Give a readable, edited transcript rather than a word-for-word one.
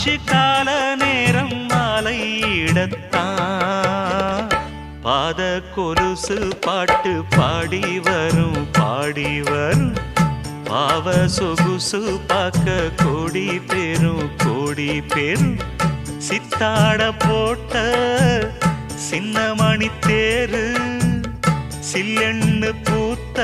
ஆச்சு கால நேரம் மாலையிடத்தான் பாத கொலுசு பாட்டு பாடி வரும் பாடி வரும் பாவ சொகுசு பார்க்க கோடி பேரும் சித்தாட போட்ட சின்ன மணி தேரு சில்லெண்ணு பூத்த